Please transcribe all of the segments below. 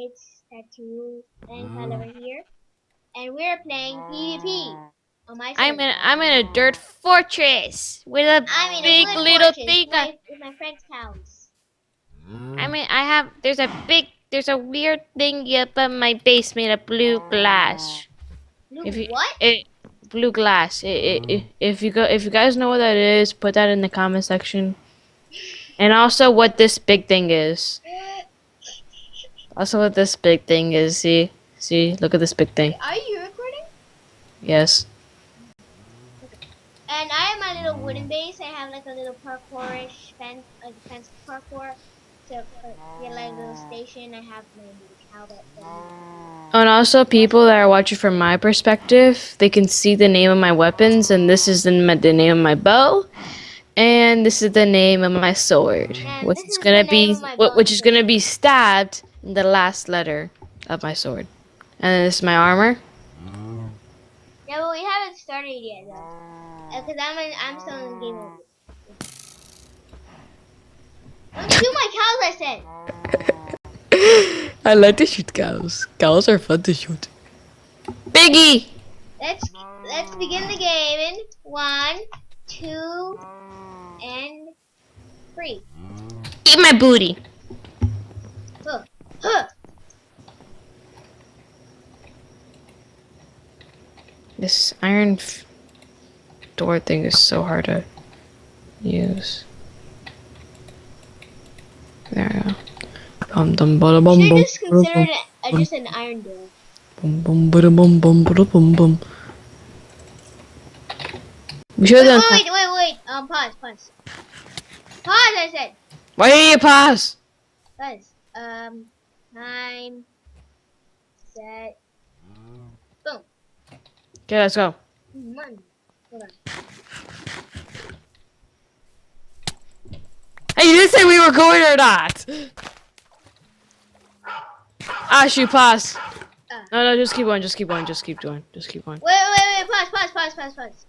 Kids Tattoo and over here, and we're playing PvP on my server. I'm in a dirt fortress with a I'm in a big wood little fortress thing. with my friend's house. There's a weird thing up in my basement, a blue glass. Blue If you what? it blue glass. If you guys know what that is, put that in the comment section. And also what this big thing is. Also what this big thing is. See, look at this big thing. Are you recording? Yes. And I have my little wooden base. I have like a little parkourish fence, like a fence parkour. So get like a little station. I have my little cowbell thing. And also, people that are watching from my perspective, they can see the name of my weapons, and this is the name of my bow, and this is the name of my sword, And which this is is the gonna name be of my bone which is gonna sword. be stabbed in the last letter of my sword. And then this is my armor. Yeah, but we haven't started yet though. Cause I'm still in the game mode. Don't shoot my cows! I said. I like to shoot cows. Cows are fun to shoot. Biggie! Let's begin the game in 1, 2, and 3. Eat my booty. Huh. Huh. This iron door thing is so hard to use. There we go. Bum dum bada bum Should bum just bada consider bum it bum just an iron door. bum bum bada bum bum bada bum bum. We should Wait, have wait, done. wait, wait, wait. Pause, pause. Pause, I said. Why did you pause? Pause. Time, set, boom. Okay, let's go. Money. Hold on. Hey, you didn't say we were going or not. Ah, shoot, pause. No, just keep going. Just keep going. Just keep doing. Just keep going. Wait. Pause.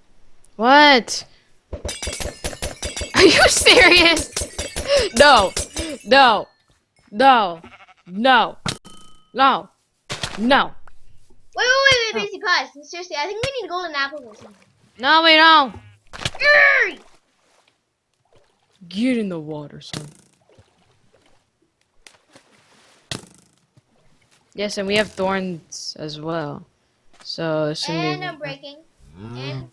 What? Are you serious? No, no, no, no, no, no. Wait, Busy, pause. Seriously, I think we need golden apples or something. No, we don't. Urgh! Get in the water, son. Yes, and we have thorns as well. So it's gonna And be. I'm breaking.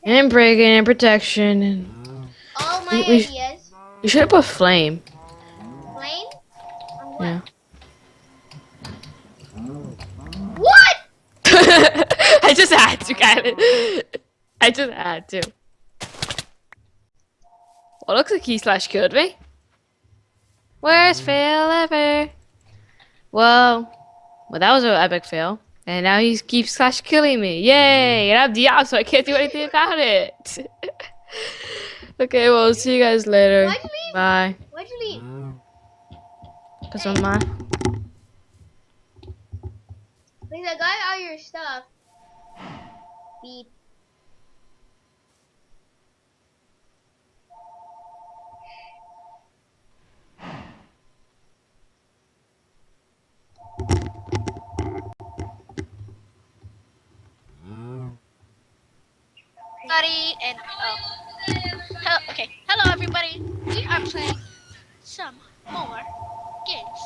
And breaking and protection and. All my We ideas. should have put flame. Flame? On what? Yeah. What? I just had to, Kylie. I just had to. Well, looks like he slash killed me. Worst fail ever. Well, that was an epic fail. And now he keeps slash killing me. Yay! And I'm Diab, so I can't do anything about it. Okay, well, see you guys later. Why'd you leave? Bye. Why'd you leave? Because I'm not. Because I got all your stuff. Beep. Everybody and hello everybody. We are playing some more games.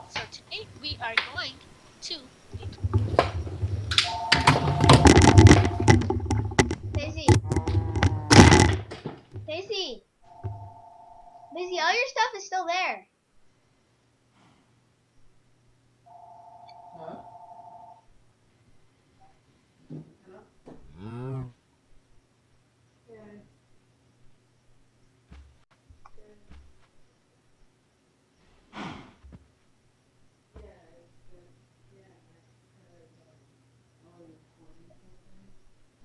So today we are going to Daisy. Daisy. Daisy, all your stuff is still there.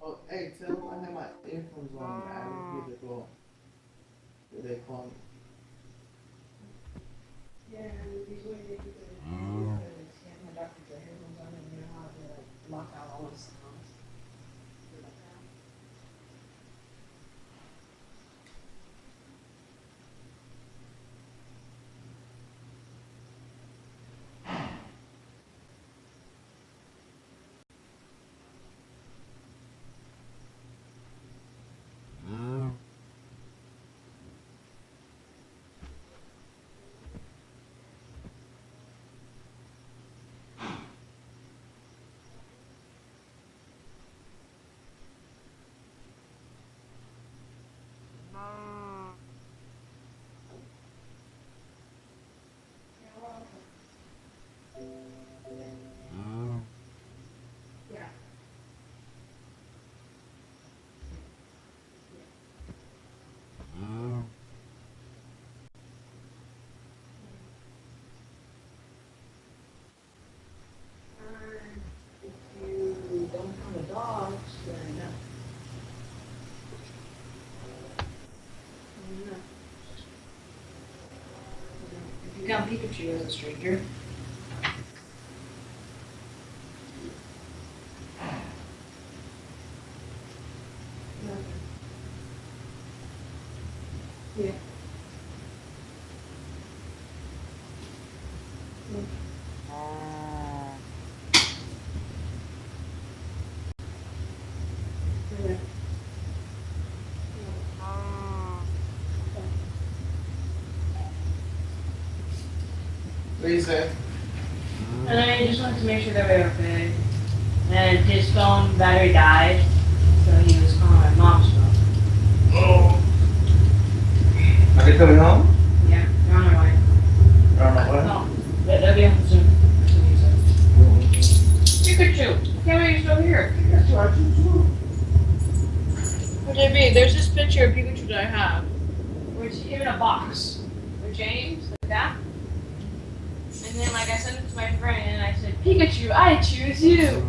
Oh, hey, tell them I have my earphones on. I didn't hear the call. Did they call me? Become Pikachu as a stranger. Yeah. Okay. What do you say? And I just wanted to make sure that we were okay. And his phone battery died, so he was calling my mom's phone. Oh. Are they coming home? Yeah, they're on their way. I don't know what. No, they'll be home soon. Pikachu! I can't believe you're still here. Well, JB, there's this picture of Pikachu that I have. Where it's him in a box. With James, like that. And then, like, I sent it to my friend and I said, Pikachu, I choose you!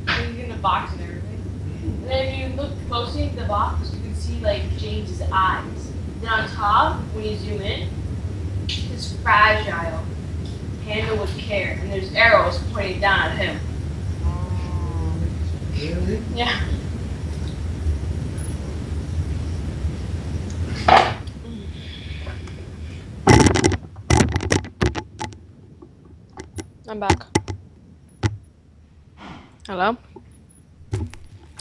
And he's in the box and everything. And then if you look closely at the box, you can see, like, James's eyes. Then on top, when you zoom in, it's fragile. Handle with care. And there's arrows pointing down at him. Really? Yeah. I'm back. Hello?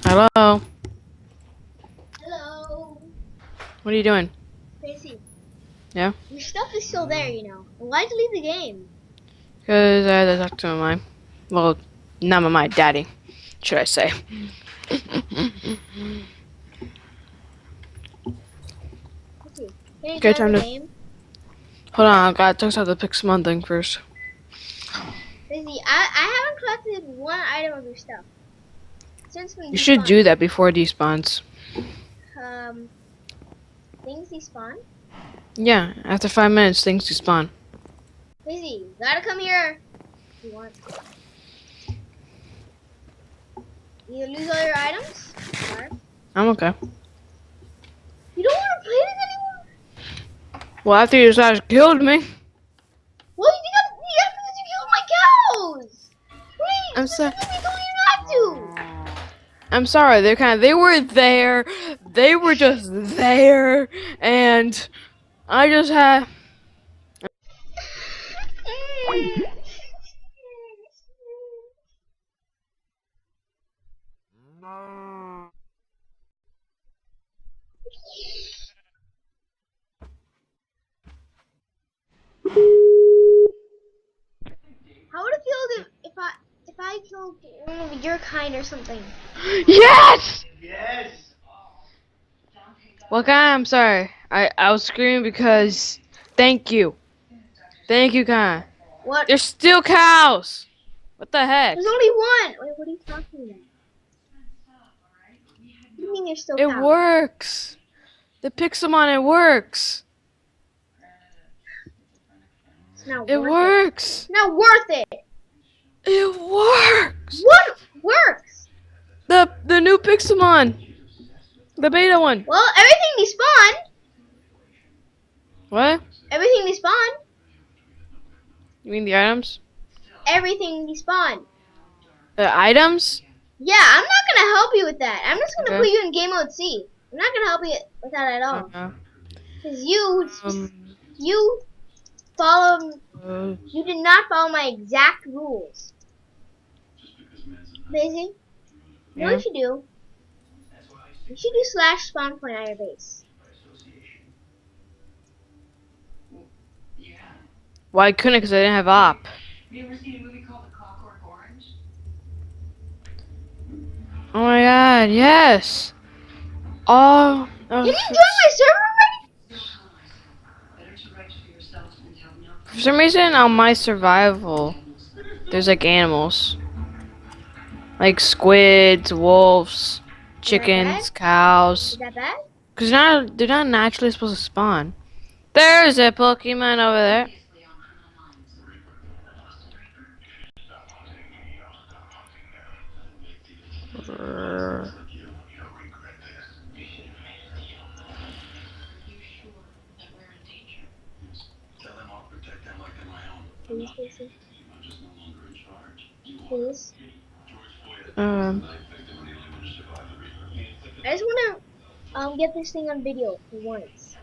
Hello? Hello. What are you doing? Casey. Yeah? Your stuff is still there, you know. Why'd you leave the game? Because I had to talk to my, well, not my daddy, should I say. Casey, can you Okay, join time the to, game? hold on, I gotta text out the Pixelmon thing first. Casey, I haven't collected one item of your stuff. Since we You should despawned. do that before it despawns. Things despawn? Yeah, after 5 minutes, things despawn. Casey, you gotta come here. If you want. You lose all your items? Or I'm okay. you don't want to play this anymore? Well, after you guys killed me, Well, you have because you killed my cows! Wait, I'm sorry. specifically told you not to! I'm sorry, they were there, they were just there, and I just had, How would it feel if I killed one of your kind or something? yes! Yes. Well, guy, I'm sorry. I was screaming because, thank you. Thank you, guy. What? There's still cows! What the heck? There's only one! Wait, what are you talking about? What do you mean there's still It cows? works! The Pixelmon, it works! It's not It worth it. works! It's not worth it! It works! What works? The new Pixelmon! The beta one! Well, everything despawned. What? Everything despawned. You mean the items? Everything despawned. The items? Yeah, I'm not gonna help you with that. I'm just gonna Okay. put you in game mode C. I'm not gonna help you with that at all. Okay. Cause you Um, follow. uh, You did not follow my exact rules. Daisy, you know yeah. what you do? You should do slash spawn point at your base. Well, I couldn't because I didn't have op. Oh my god, yes! Oh, Can you join my server for some reason on my survival, there's like animals. Like squids, wolves, chickens, cows. Is that bad? Because they're not naturally supposed to spawn. There's a Pokemon over there. Casey? Please. Um, I just wanna get this thing on video for once.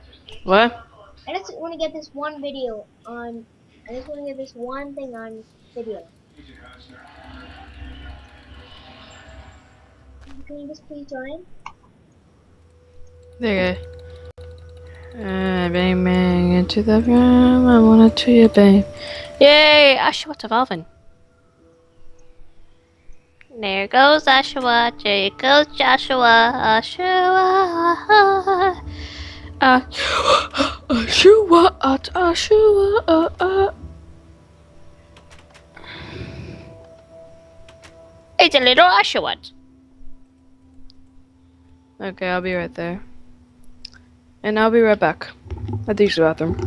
what? I just wanna get this one video on. I just wanna get this one thing on video. Can you just please join? There you go. Bang bang into the room. I wanna to you, babe. Yay! Oshawa's evolving. There goes Oshawa. There goes Joshua. Oshawa. Oshawa. Oshawa. It's a little Oshawa. Okay, I'll be right there. And I'll be right back. At the bathroom.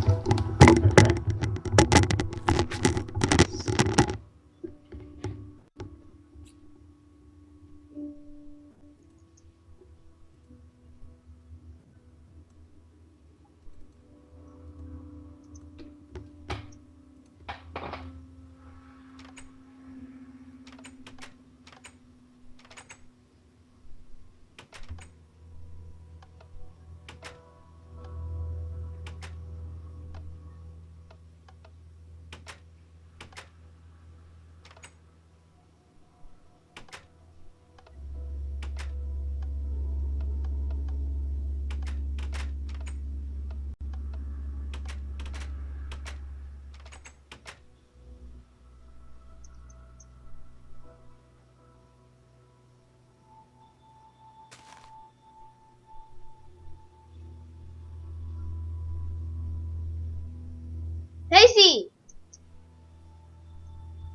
Casey!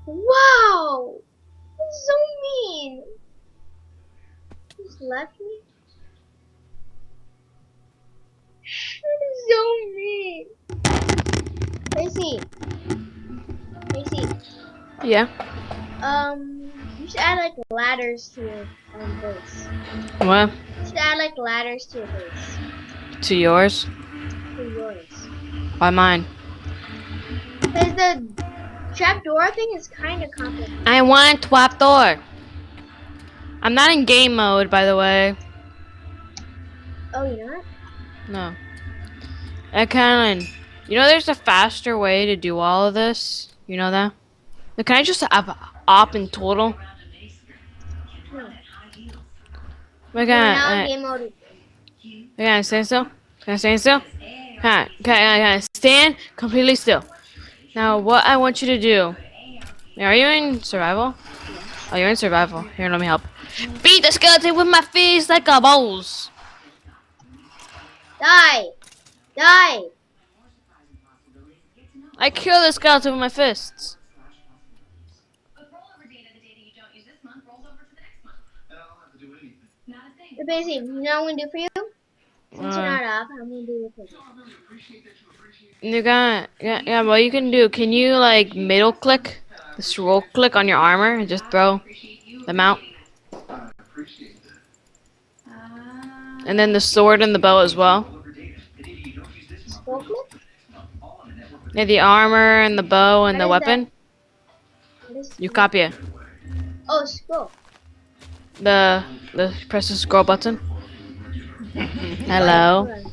Wow! That's so mean! Just left me? That is so mean! Casey! Casey! Yeah. You should add like ladders to your base. What? You should add like ladders to your base. To yours? To yours. Why mine? Because the trapdoor thing is kind of complicated. I want swap door. I'm not in game mode, by the way. Oh, you're not? No. Kylan, you know there's a faster way to do all of this? You know that? Like, can I just have op in total? No. My You're God. now in game mode. Can I stand still? Can I stand still? Can I stand completely still? Now, what I want you to do. Are you in survival? Oh, you're in survival. Here, let me help. Beat the skeleton with my fist like a balls. Die! Die! I kill the skeleton with my fists. You're busy. You know what I'm gonna do for you? Since you're not up, I'm gonna do it for you. You got, yeah, what you can do, can you like middle click, just roll click on your armor and just throw them out? And then the sword and the bow as well. Scroll click? Yeah, the armor and the bow and What the is weapon. What is You copy it. Oh, scroll. The press the scroll button. Hello. Hold on.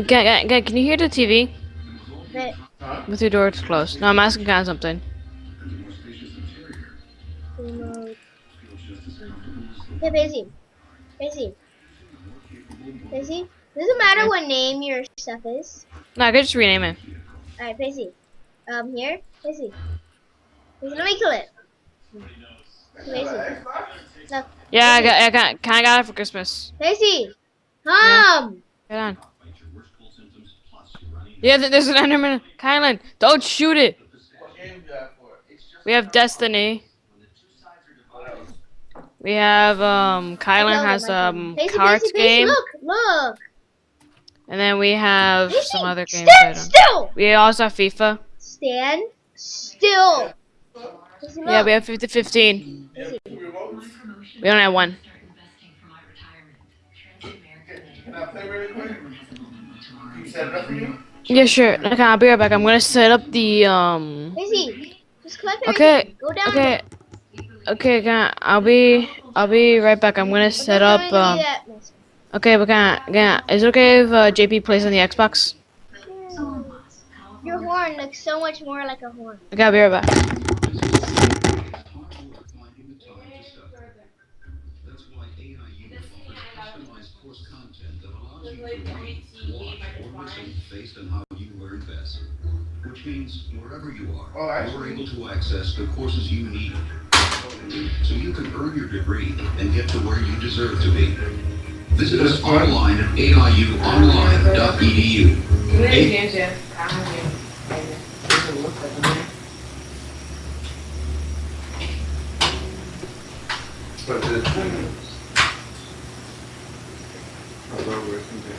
Can you hear the TV? Wait. With your doors closed. No, I'm asking kind of something. Remote. Hey, Busy. Busy. Busy. Does it matter what name your stuff is? No, I could just rename it. Alright, Busy. Here. Busy. Busy, let me kill it. Busy. Look. Yeah, I got it for Christmas. Busy. Come. Get on. Yeah, there's an Enderman. Kylan, don't shoot it. We have Destiny. We have Kylan has cards game. Look. And then we have Busy, some other games. stand still. We also have FIFA. Stand still. Busy, Yeah, look. we have 15. We only have one. Can I play really quick? Can you set it up for you? Yeah, sure. Okay, I'll be right back. I'm gonna set up the Daisy, just collect Okay, everything. Go down. okay, okay. I'll be right back. I'm gonna set Okay, up I'm gonna do that. Next. Okay, but is it okay if JP plays on the Xbox? Yay. Your horn looks so much more like a horn. Okay, I'll be right back. That's why AIU offers customized course content that allows you to read, watch, or listen based on how you learn best. Which means wherever you are, you're able to access the courses you need. So you can earn your degree and get to where you deserve to be. Visit us online at aiuonline.edu.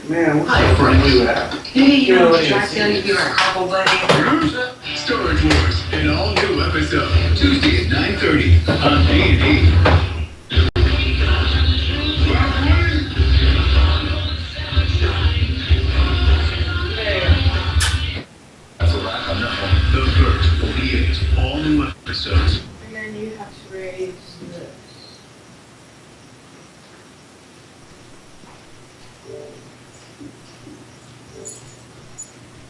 Man, what's friends? Hey, you know, try to give a couple buddy. Storage Wars, an all-new episode, Tuesday at 9:30 on D&D. That's a wrap on that one. The first 48, all new episodes. And then you have to raise this.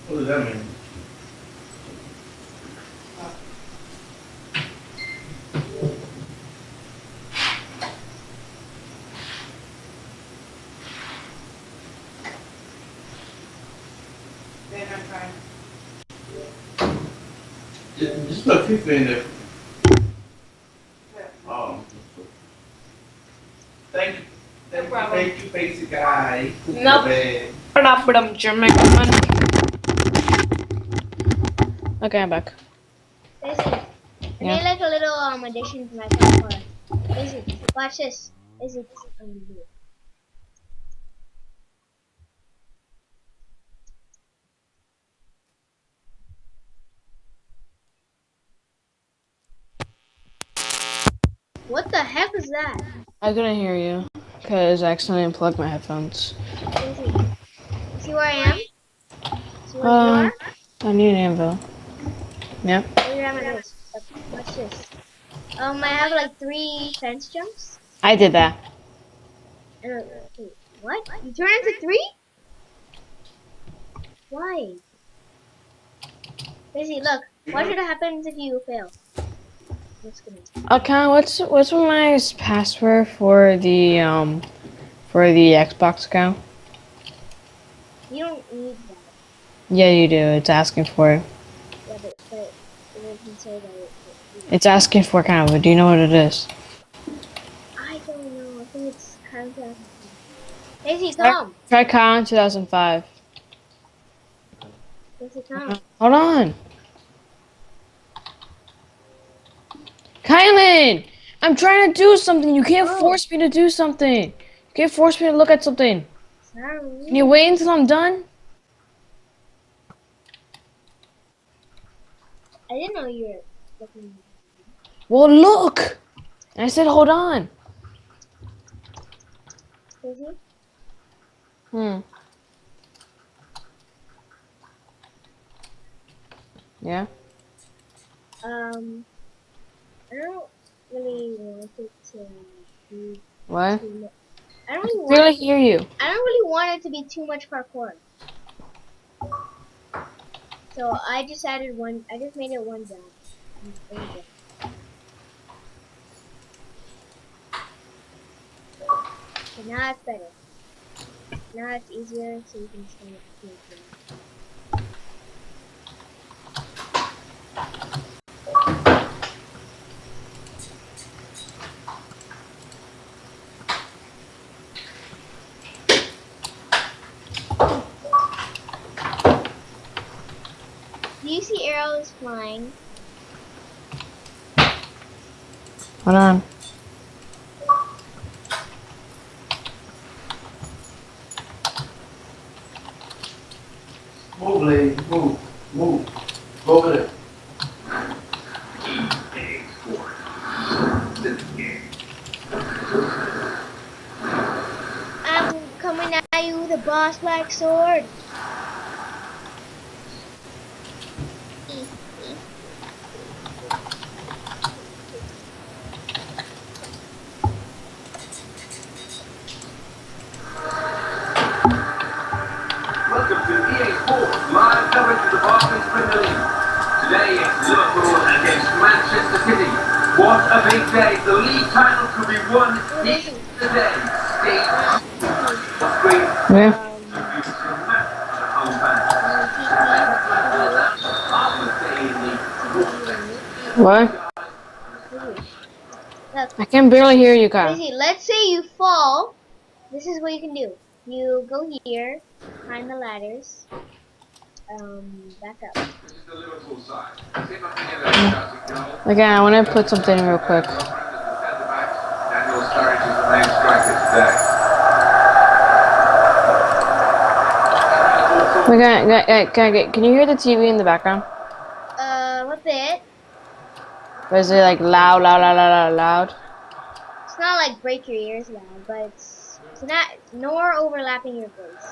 What does that mean? Then I'm trying. Just put FIFA in there. Oh. Thank you. No problem. Thank you, basic guy. Nope. Bad. Okay, I'm back. Daisy, I Yeah. made like a little addition to my parkour. Daisy, watch this. Daisy, do it. What the heck is that? I couldn't hear you because I accidentally unplugged my headphones. Daisy, see where I am? See where you are? I need an anvil. Yep. Where am I? This. Watch this. I have like 3 fence jumps. I did that. Wait, what? You turn into 3? Why? Daisy, look. Watch what happens if you fail. What's gonna Okay, what's my password for the Xbox account? You don't need that. Yeah, you do. It's asking for it. Yeah, but it doesn't say that it. It's asking for kind of. Do you know what it is? I don't know. I think it's kind of. Daisy, come. Try Con 2005. Daisy, come. Hold on. Kylan! I'm trying to do something. You can't force me to do something. You can't force me to look at something. Sorry. Can you wait until I'm done? I didn't know you were looking. Well, look! And I said, hold on. Daisy? Yeah? I don't really want it to be What? too much. I don't really I barely want. hear you. I don't really want it to be too much parkour. So I just added one. I just made it one jump. So now it's better. Now it's easier, so you can stand up to it. Do you see arrows flying? Hold on. Move, lady. Move. Move. Go over there. I'm coming at you with a boss black sword. A big day. The league title could be won here today. Yeah. What? Look, I can barely hear you, Kyle. Daisy, let's say you fall. This is what you can do. You go here, climb the ladders, back up. Again, I want to put something real quick. Can you hear the TV in the background? A bit. Or is it like loud, loud, loud, loud, loud, loud? It's not like break your ears loud, but it's not nor overlapping your voice.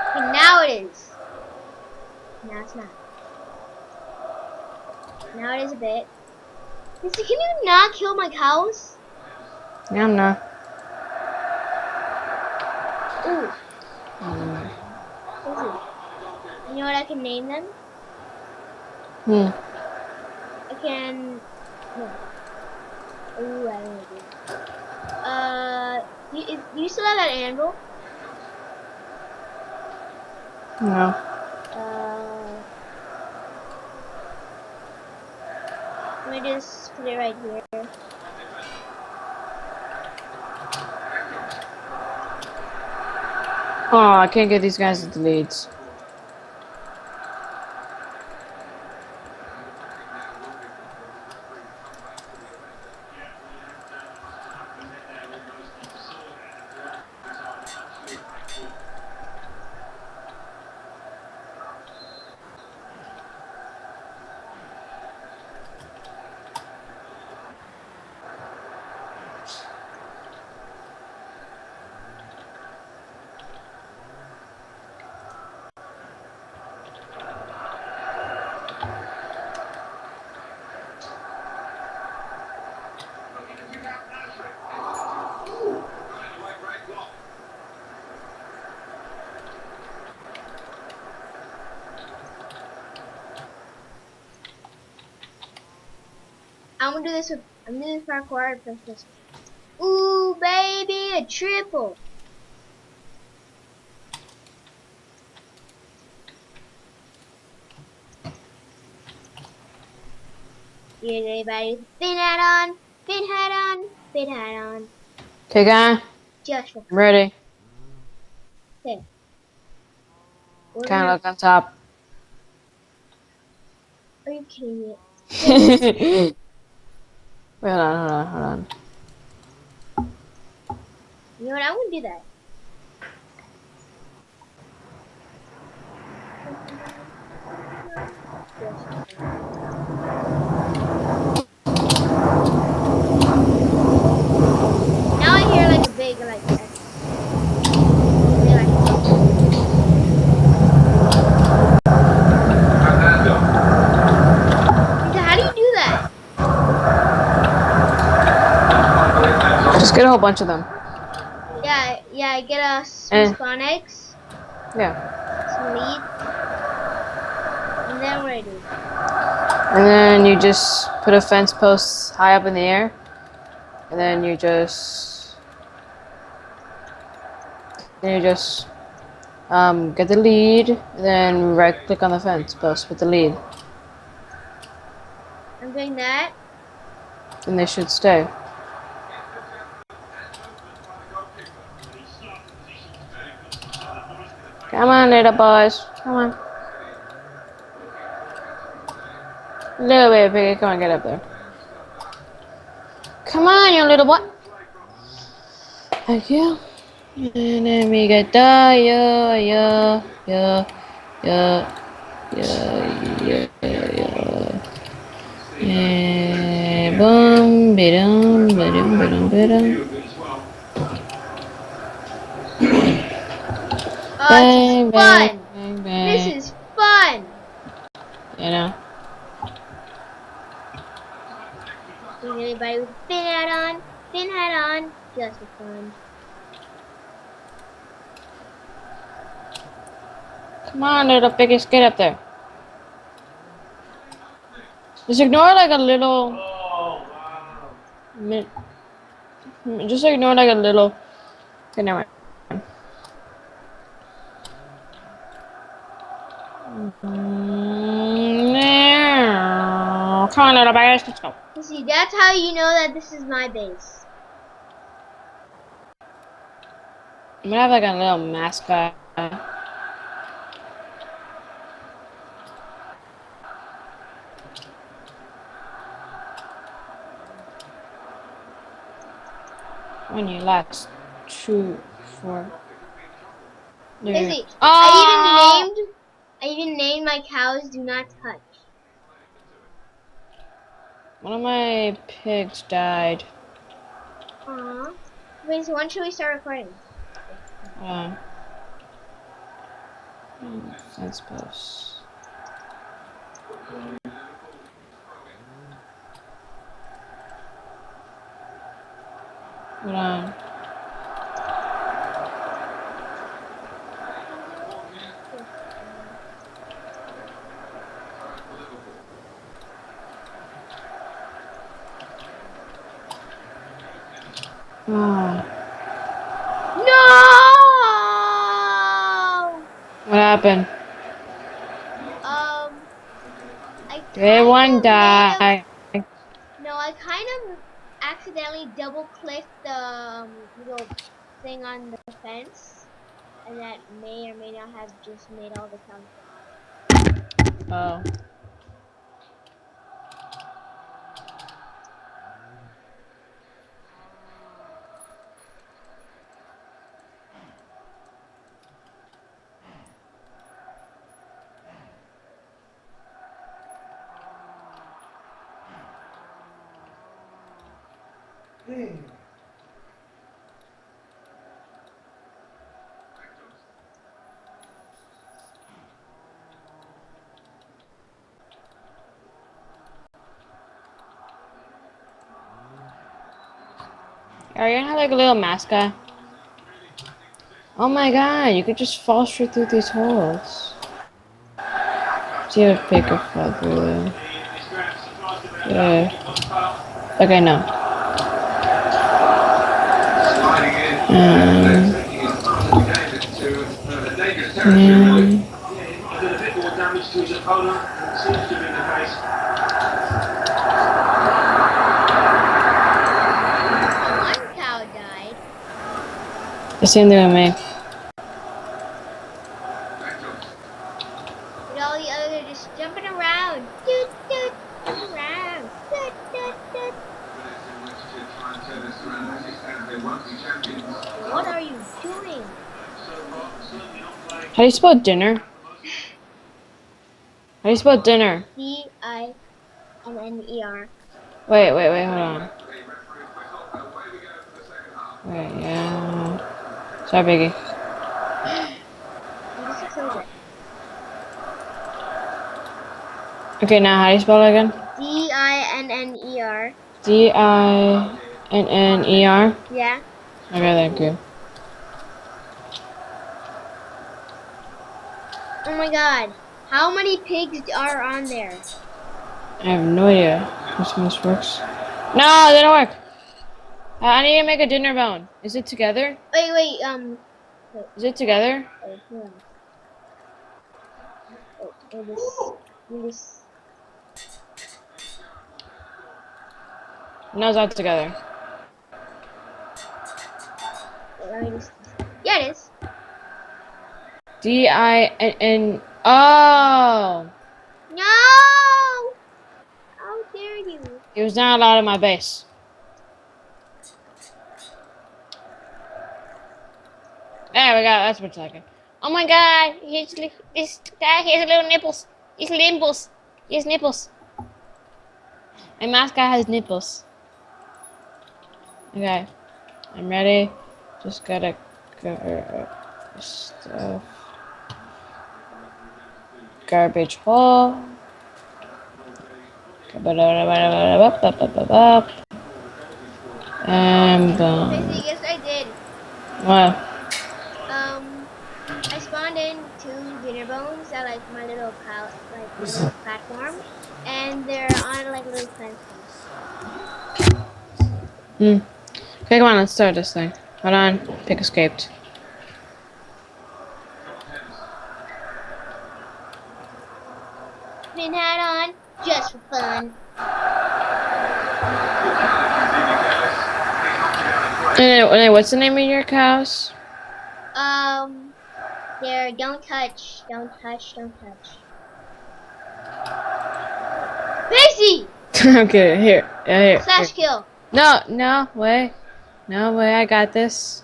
Okay, now it is. Now it's not. Now it is a bit. Daisy, can you not kill my cows? Yeah, I'm not. Ooh. Daisy, you know what I can name them? I can. No. Ooh, I don't know. You still have that anvil? No. Let me just put it right here. Oh, I can't get these guys at the leads. I'm gonna do this parkour with this. Ooh, baby, a triple. Get everybody fin hat on, fin hat on, fin hat on. Okay, guy. Just for I'm ready. okay. We're Kind of gonna. look on top. Are you kidding me? Wait, hold on, hold on, hold on. You know what? I wouldn't do that. Now I hear like a big like. How do you do that? Just get a whole bunch of them. Yeah. Get some spawn eggs, Yeah. some lead, and then what do I do? And then you just put a fence post high up in the air. And then you just get the lead, and then right click on the fence post with the lead. I'm doing that. And they should stay. Come on, little boys. Come on. Little baby piggy, come on, get up there. Come on, you little boy. Thank you. And then we get yeah. Boom, ba-dum, ba-dum, ba-dum, ba-dum. Oh, Bang, this is bang, fun. bang, bang. This is fun. You know? Get everybody with fin hat on, just for fun. Come on, little piggies, get up there. Just ignore like a little. Just ignore like a little. Okay, never mind. Come on, little bears, let's go. You see, that's how you know that this is my base. I'm gonna have like a little mascot. When you last 2, 4. Basically, Oh! I even named my cows Do Not Touch. One of my pigs died. Aww. Wait, so when should we start recording? Fence posts. Hold on. No! What happened? I Everyone kind died. no, I kind of accidentally double clicked the little thing on the fence, and that may or may not have just made all the cows die. Oh. Are you gonna have like a little mascot? Oh my god, you could just fall straight through these holes. See if a pig could fall through there. Yeah. Okay, no. One cow died. The same thing with me. But all the others are just jumping around. Doot, doot, jumping around. Doot, doot, doot. What are you doing? How do you spell dinner? How do you spell dinner? D-I-N-N-E-R. Wait, hold on. Wait, yeah. Sorry, Biggie. You just killed it. Okay, now how do you spell it again? D-I-N-N-E-R. D-I-N-N-E-R? Yeah. Okay, thank you. Oh my god. How many pigs are on there? I have no idea how this works. No, it didn't work. I need to make a dinner bone. Is it together? Wait, Is it together? wait, hold on. This. No, it's not together. Yeah, it is. D-I-N-N. Oh! No! How dare you? It was not allowed in my base. There we go. That's what's like. Oh my god! This guy has little nipples. His nipples. He has nipples. My mascot has nipples. Okay, I'm ready. Just gotta go stuff. Garbage hole. And boom. Basically, yes, I did. What? I spawned in 2 dinner bones at like my little platform, and they're on like little fences. Okay, come on, let's start this thing. Hold on, pick escaped. Pin hat on, just for fun. And what's the name of your cows? There, don't touch, don't touch, don't touch. Pixie! Okay, here. Yeah, here. Slash kill. No, no, wait. No way, I got this.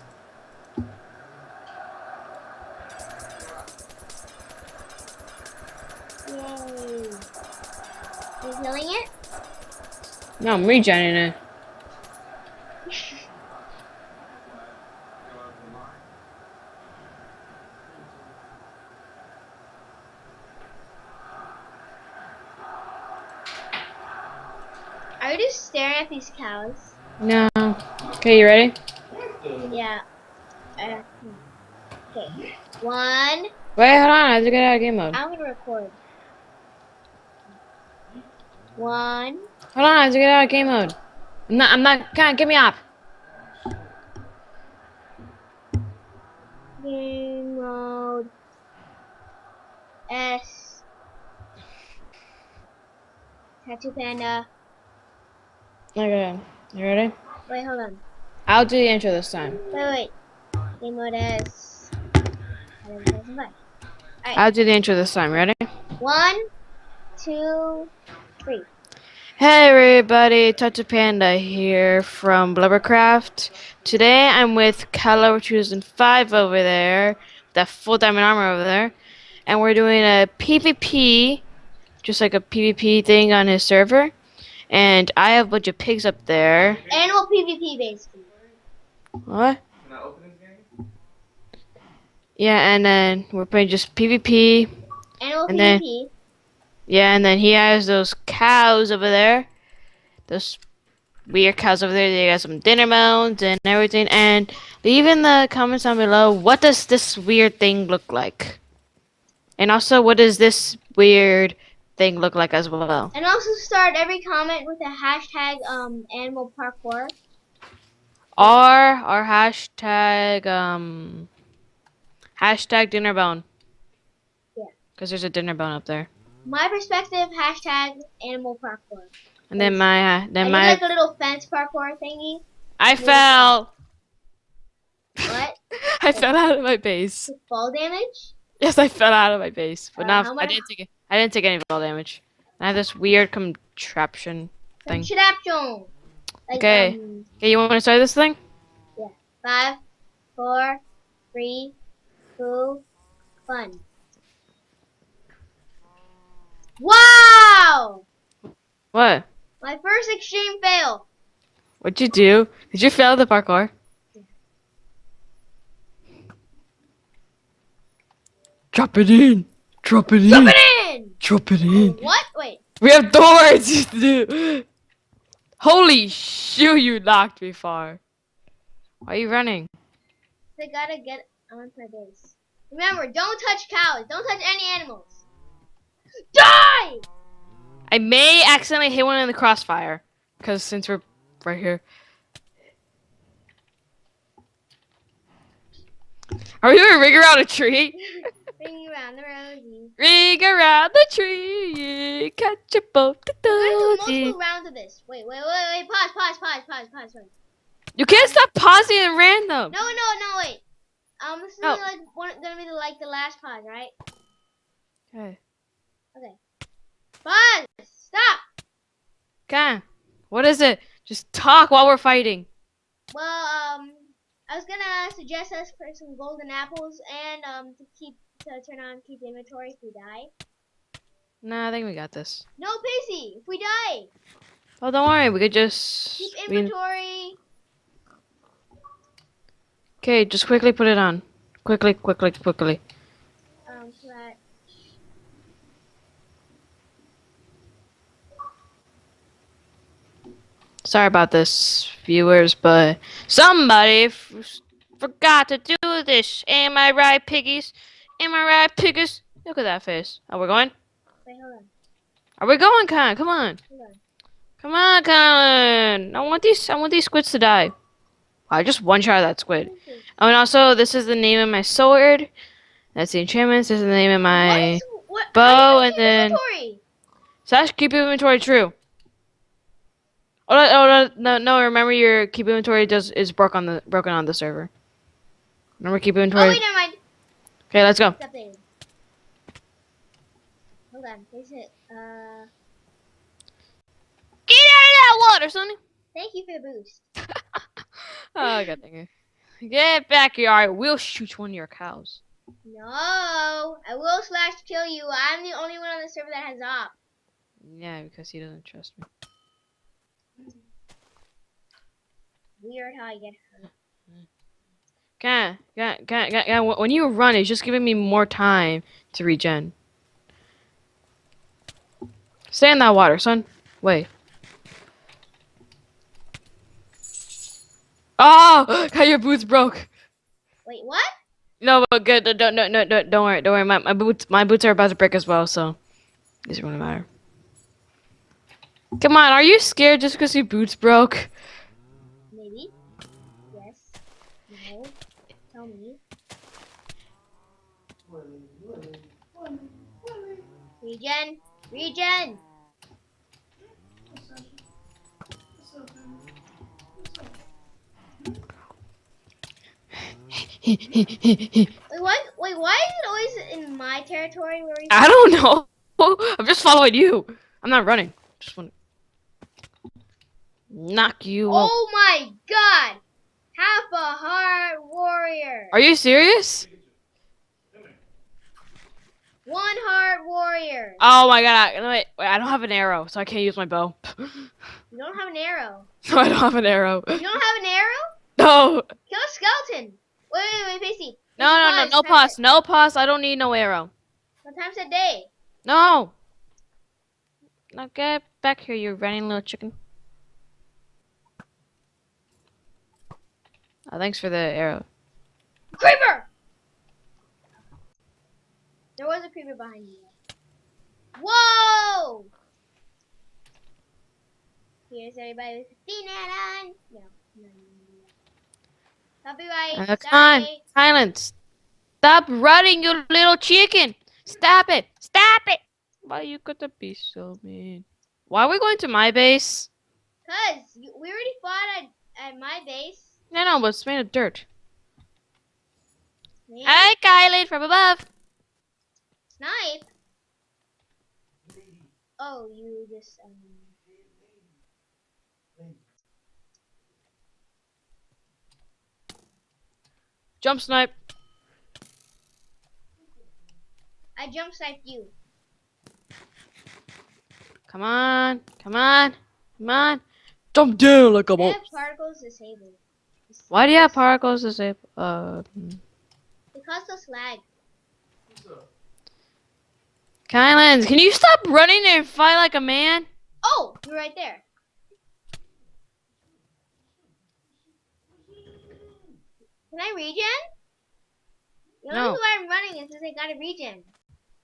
Yay. You killing it? No, I'm rejoining it. Are you just staring at these cows? No. Okay, you ready? Yeah. Okay. 1. Wait, hold on, I have to get out of game mode. I'm gonna record. 1. Hold on, I have to get out of game mode. I'm not, come on, get me off. Game mode. S. TattooPandaa. Okay, you ready? Wait, hold on. I'll do the intro this time. Wait. Game mode S. I'll do the intro this time, ready? 1, 2, 3. Hey everybody, TattooPandaa here from Blubbercraft. Today I'm with Kala 2005 over there, that full diamond armor over there, and we're doing a PvP, just like a PvP thing on his server. And I have a bunch of pigs up there. Animal PvP basically. What? Yeah, and then we're playing just PvP. Animal And then- PvP. Yeah, and then he has those cows over there. Those weird cows over there. They got some dinner mounds and everything. And leave in the comments down below, what does this weird thing look like? And also, what does this weird thing look like as well? And also start every comment with a hashtag animal parkour. Or hashtag hashtag dinner bone. Yeah. Because there's a dinner bone up there. My perspective, hashtag animal parkour. And then my I did like a little fence parkour thingy. I fell. What? I fell out of my base. With fall damage? Yes, I fell out of my base, but how not. much- I didn't take any fall damage. I have this weird contraption thing. Contraption. Like, Okay. Okay, you want to start this thing? 5, 4, 3, 2, 1. Wow! What? My first extreme fail. What'd you do? Did you fail the parkour? Drop it in. Drop it in. Jump it in! Drop it in. What? Wait. We have doors. Holy shoot! You knocked me far. Why are you running? I gotta get on my base. Remember, don't touch cows. Don't touch any animals. Die! I may accidentally hit one in the crossfire, because since we're right here. Are we doing ring around a tree? Ring around the rosy. Ring around the tree, catch a boat. We're gonna do multiple rounds of this. Wait. Pause. You can't stop pausing at random. No, wait. This is No. gonna be the last pause, right? Okay. Okay. Pause. Stop. Okay. What is it? Just talk while we're fighting. Well, I was gonna suggest us for some golden apples and to turn on keep inventory if we die. Nah, I think we got this. No, Pacey, if we die, Oh, don't worry. We could just. keep inventory. Okay, just quickly put it on. Quickly. Flat. Sorry about this, viewers, but somebody forgot to do this. Am I right, piggies? Am I right, piggies? Look at that face. Are we going? Wait, hold on. Are we going, Con? Come on. Hold on. Come on, Colin. I want these squids to die. I just one shot of that squid. Oh, and also, this is the name of my sword. That's the enchantments. This is the name of my bow, and then slash keep inventory true. No. Remember, your keep inventory is broken on the server. Remember, keep inventory. Oh wait, never mind. Okay, let's go. It's updated. Hold on, face it. Get out of that water, Sonny. Thank you for the boost. Oh, god dang it. Get back here. I will shoot one of your cows. No, I will slash kill you. I'm the only one on the server that has op. Yeah, because he doesn't trust me. Weird how I get hurt. When you run, it's just giving me more time to regen. Stay in that water, son. Wait. Oh, how your boots broke. Wait, what? No, but good. Don't worry. Don't worry. My boots are about to break as well, so it doesn't really matter. Come on, are you scared just because your boots broke? Maybe. Yes. No. Tell me. Regen. Regen. Wait, what? Wait, why is it always in my territory where we? I don't know. I'm just following you. I'm not running. Just want to knock you out. Oh my god! Half a heart warrior. Are you serious? 1 heart warrior. Oh my god. Wait, I don't have an arrow, so I can't use my bow. You don't have an arrow. No, I don't have an arrow. You don't have an arrow? No. Kill a skeleton. Wait, Pacey. No pause. No pause. I don't need no arrow. What time's a day? No. Now get back here, you running little chicken. Oh, thanks for the arrow. Creeper! There was a creeper behind you. Whoa! Here's everybody with a D-net on. No. Copyright. Come on. Silence. Stop running, you little chicken. Stop it. Stop it. Why you gotta be so mean? Why are we going to my base? Cause we already fought at my base. No, but it's made of dirt. Man, Hi, Kylie from above. snipe. Oh, you just Jump snipe. I jump sniped you. Come on. Come on. Come on. Jump down like a I boat. have particles disabled. Why do you have particles disabled? Because of lag. Kylan, can you stop running and fight like a man? Oh, you're right there. Can I regen? The only No. reason why I'm running is because I got a regen.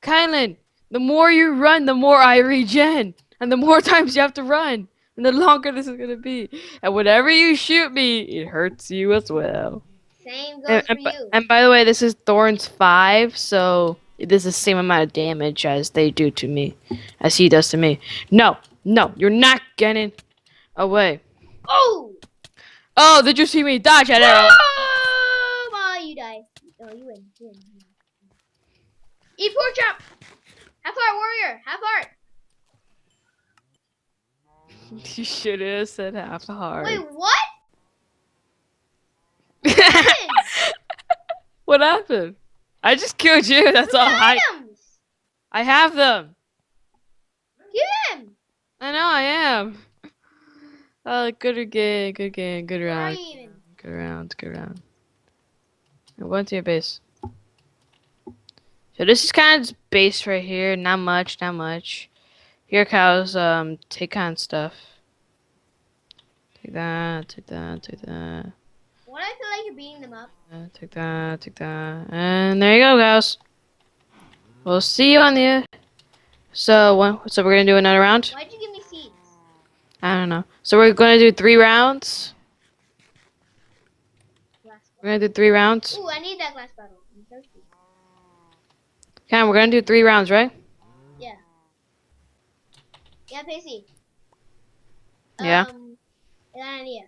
Kylan, the more you run, the more I regen. And the more times you have to run. And the longer this is going to be. And whenever you shoot me, it hurts you as well. Same goes for you. And by the way, this is Thorns 5, so this is the same amount of damage as they do to me. As he does to me. No, you're not getting away. Oh! Oh, did you see me dodge that arrow? Oh, you die. No, you win. Eat pork chop! Half heart warrior! Half heart! You should have said half a heart. Wait, what? What happened? I just killed you. That's all. Items! I have them. Give him! I know I am. Oh, good game, good Where are round. you even? Good round. I'm going to your base. So this is kind of just base right here. Not much. Here, cows. Take kind of stuff. Take that. What I feel like you're beating them up. Take that. And there you go, guys. We'll see you on the. So we're gonna do another round. Why'd you give me seeds? I don't know. So we're gonna do 3 rounds. Glass We're gonna do 3 rounds. bottle. Ooh, I need that glass bottle. I'm thirsty. Okay, we're gonna do 3 rounds, right? Yeah. Yeah, Pacey. Yeah. I got an idea.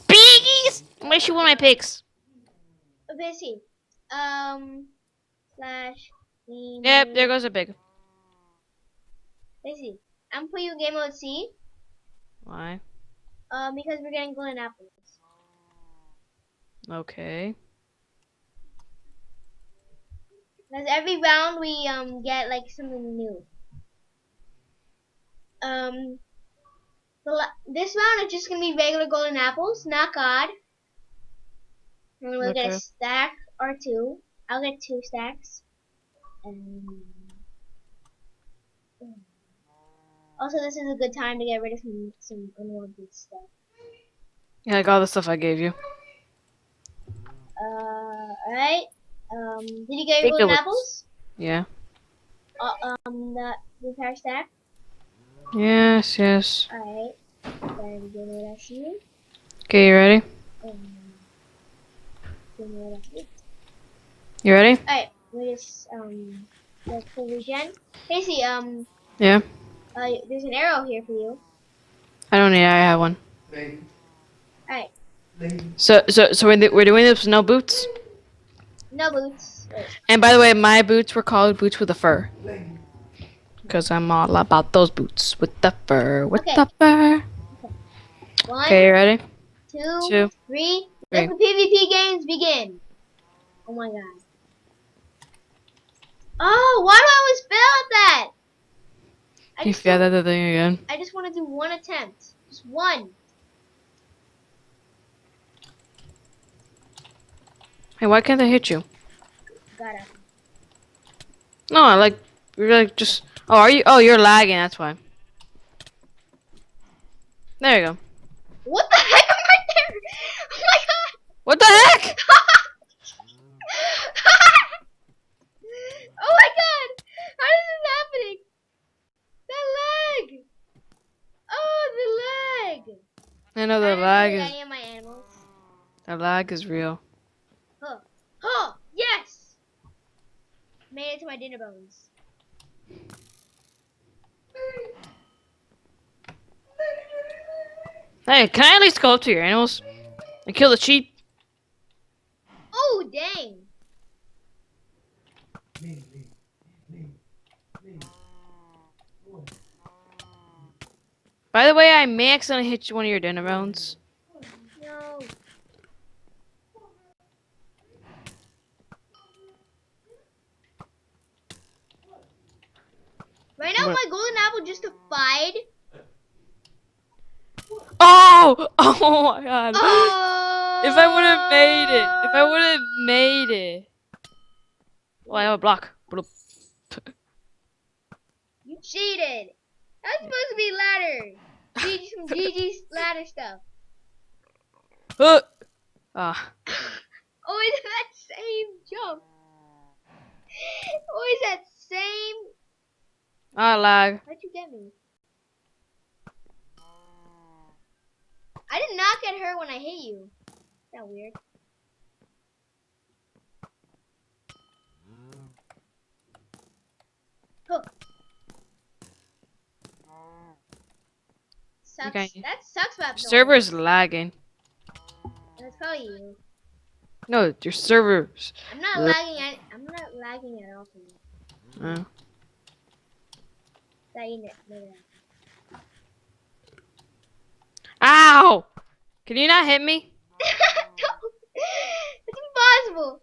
Piggies! Where's you want my pigs? Pacey. Slash. Yep, there goes a pig. Pacey. I'm putting you in game mode C. Why? Because we're getting golden apples. Okay. Because every round we get like something new. This round is just gonna be regular golden apples, not God. And we'll get a Okay. stack or 2. I'll get 2 stacks. And also, this is a good time to get rid of some unwanted stuff. Yeah, like all the stuff I gave you. Alright. Did you get your Take golden the apples? Yeah. The entire stack? Yes, yes. Alright. Then give me what I see. Okay, you ready? Give me what I see. You ready? Alright, we just, let's pull regen. Casey, Yeah. there's an arrow here for you. I don't need it, I have one. Alright, So we're doing this with no boots? no boots. Wait. And by the way, my boots were called boots with a fur. Because I'm all about those boots with the fur, with Okay. the fur. 1, Okay, you ready? 2, 2, 3. 3. Let the PvP games begin. Oh my god. Oh, why do I always fail at that? You failed at the thing again. I just want to do 1 attempt. Just 1. Hey, why can't I hit you? Got it. No, you're like just. Oh, are you? Oh, you're lagging. That's why. There you go. What the heck am I there? Oh my god. What the heck? Oh my god! How is this happening? That lag! Oh, the lag! I know the I didn't lag hit is. any of my animals. The lag is real. Huh. Huh! Yes! Made it to my dinner bones. Hey, can I at least go up to your animals and kill the sheep? Oh, dang! By the way, I may accidentally hit one of your dinner bones. No. Right now, What? my golden apple just defied. Oh! Oh my god! Oh! If I would have made it! If I would have made it! Oh, I have a block. Bloop. You cheated! That's supposed to be ladder. Some GG's ladder stuff. Ah. Always that same jump. Always that same. Ah, lag. How'd you get me? I did not get hurt when I hit you. Is that weird? Huh. Sucks. Okay. That sucks about Server's lagging. That's probably you. No, your server's. I'm not lagging at all for you. Oh. That you know. Ow! Can you not hit me? It's impossible.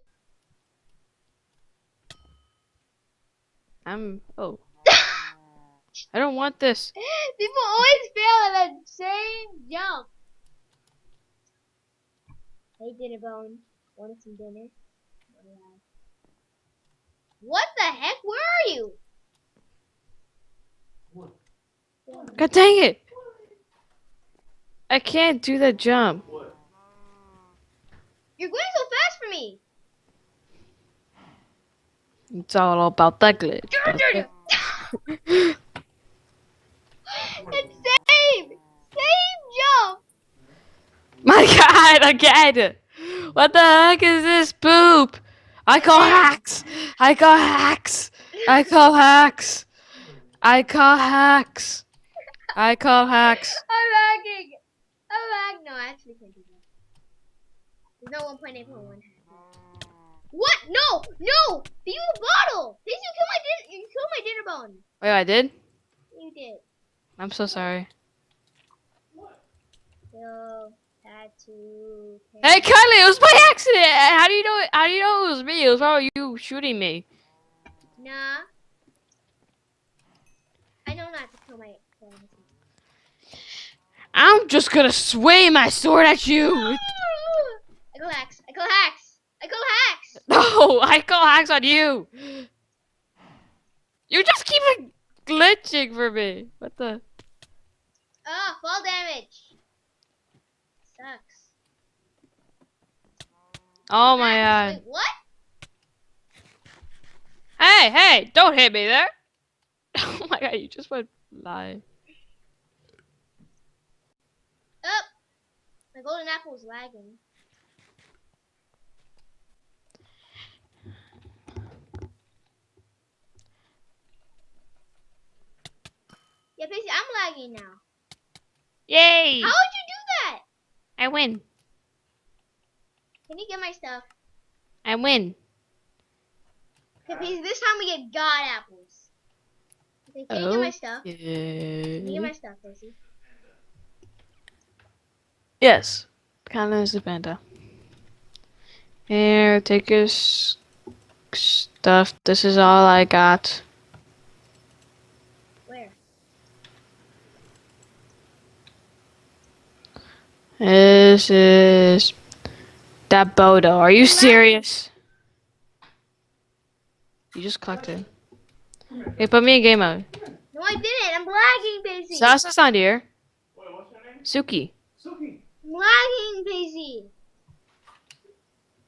Oh. I don't want this. People always fail at that same jump. Hey, dinner bone. Want some dinner? What the heck? Where are you? God dang it! I can't do that jump. You're going so fast for me. It's all about that glitch. It's died again. What the heck is this poop? I call hacks. I call hacks. I call hacks. I call hacks. I call hacks. I'm lagging. I'm lagging. No, I actually can't do that. There's no 1.8.1. What? No! No! You bottle! Did you kill my dinner bone? Wait, I did? You did. I'm so sorry. Yo, tattoo. Hey, Kylie, it was by accident. How do you know? How do you know it was me? It was probably you shooting me. Nah. I know not to kill my friends. I'm just gonna swing my sword at you. I call hacks. I call hacks. I call hacks. No, I call hacks on you. You just keep glitching for me. What the? Oh, fall damage. Sucks. Oh my Hacks. god. Wait, what? Hey, hey, don't hit me there. Oh my god, you just went live. Oh, my golden apple is lagging. Yeah, basically, I'm lagging now. Yay! How would you do that? I win. Can you get my stuff? I win. Okay, basically, this time we get god apples. Okay, can you get my stuff? Can you get my stuff, Casey? Yes. Kind of is the panda. Here, take your stuff. This is all I got. Where? This is that Bodo. Are you serious? You just collected. Okay, put me in game mode. No, I didn't. I'm lagging, Daisy. Sasa's not here. Wait, what's your name? Suki. Suki. I'm lagging, Daisy.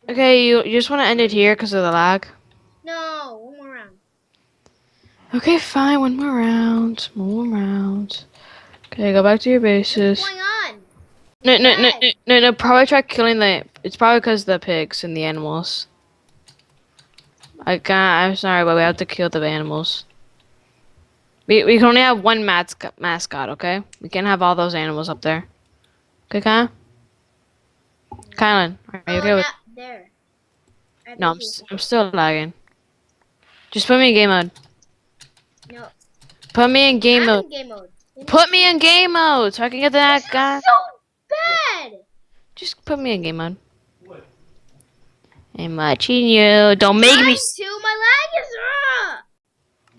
Okay, you just want to end it here because of the lag? No, one more round. Okay, fine. One more round. One more round. Okay, go back to your bases. What's going on? No. Probably try killing the. It's probably because the pigs and the animals. I'm sorry, but we have to kill the animals. We can only have one mascot, okay? We can't have all those animals up there. Okay, Kylan? Kylan, are you okay with? There. No, I'm still lagging. Just put me in game mode. No. Put me in game I'm mode. in game mode. Put me in game mode so I can get that guy. This is so bad. Just put me in game mode. I'm watching you. Don't make me. My lag is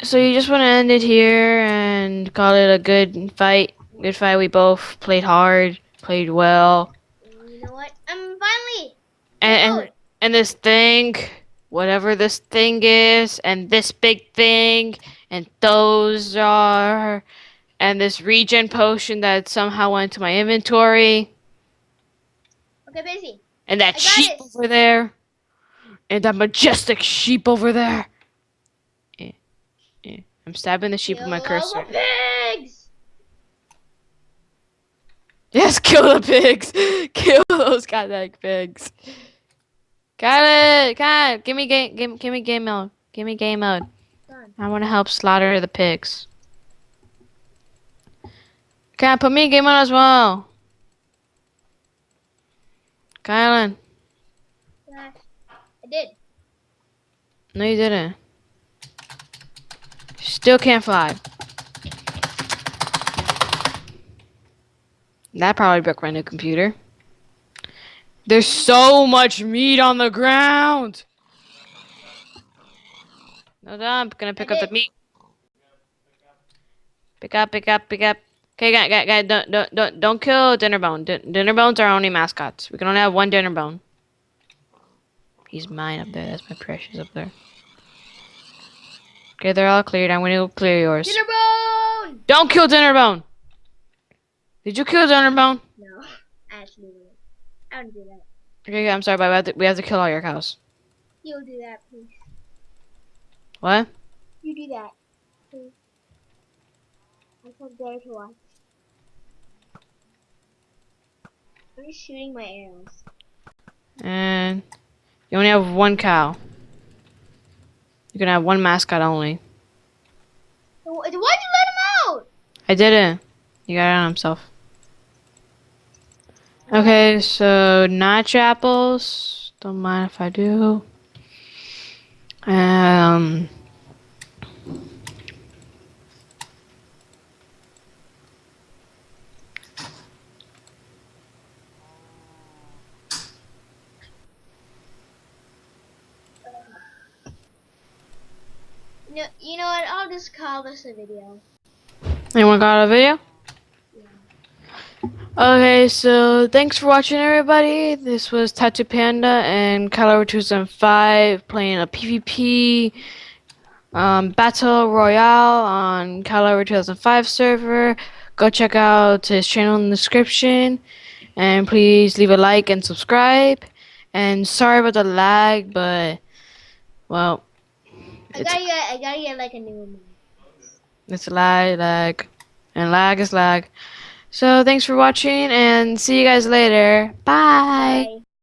So you just want to end it here and call it a good fight? Good fight. We both played hard, played well. You know what? I'm finally. And this thing, whatever this thing is, and this big thing, and those are, and this regen potion that somehow went to my inventory. Okay, busy. And that sheep over there. And that majestic sheep over there. I'm stabbing the sheep with my cursor. All the pigs! Yes, kill the pigs. Kill those goddamn pigs. Got it. Give me game mode. Give me game mode. I want to help slaughter the pigs. Okay, put me in game mode as well. Kylan. I did. No, you didn't. Still can't fly. That probably broke my new computer. There's so much meat on the ground. No, I'm gonna pick up the meat. Pick up. Okay, guy, don't kill Dinnerbone. Dinnerbones are only mascots. We can only have one Dinnerbone. He's mine up there. That's my precious up there. Okay, they're all cleared. I'm gonna clear yours. Dinnerbone! Don't kill Dinnerbone! Did you kill Dinnerbone? No, actually, I wouldn't do that. Okay, I'm sorry, but we have to kill all your cows. You'll do that, please. What? You do that, please. I'm so there to watch. I'm just shooting my arrows. And you only have one cow. You can have one mascot only. So why'd you let him out? I didn't. You got it on himself. Okay, so notch apples. Don't mind if I do. Um. You know what? I'll just call this a video. Anyone got a video? Okay, so thanks for watching, everybody. This was TattooPandaa and Color 2005 playing a PvP Battle Royale on Color 2005 server. Go check out his channel in the description. And please leave a like and subscribe. And sorry about the lag, but, well, I gotta get like a new one. it's lag, and lag is lag. So thanks for watching, and see you guys later. Bye. Bye.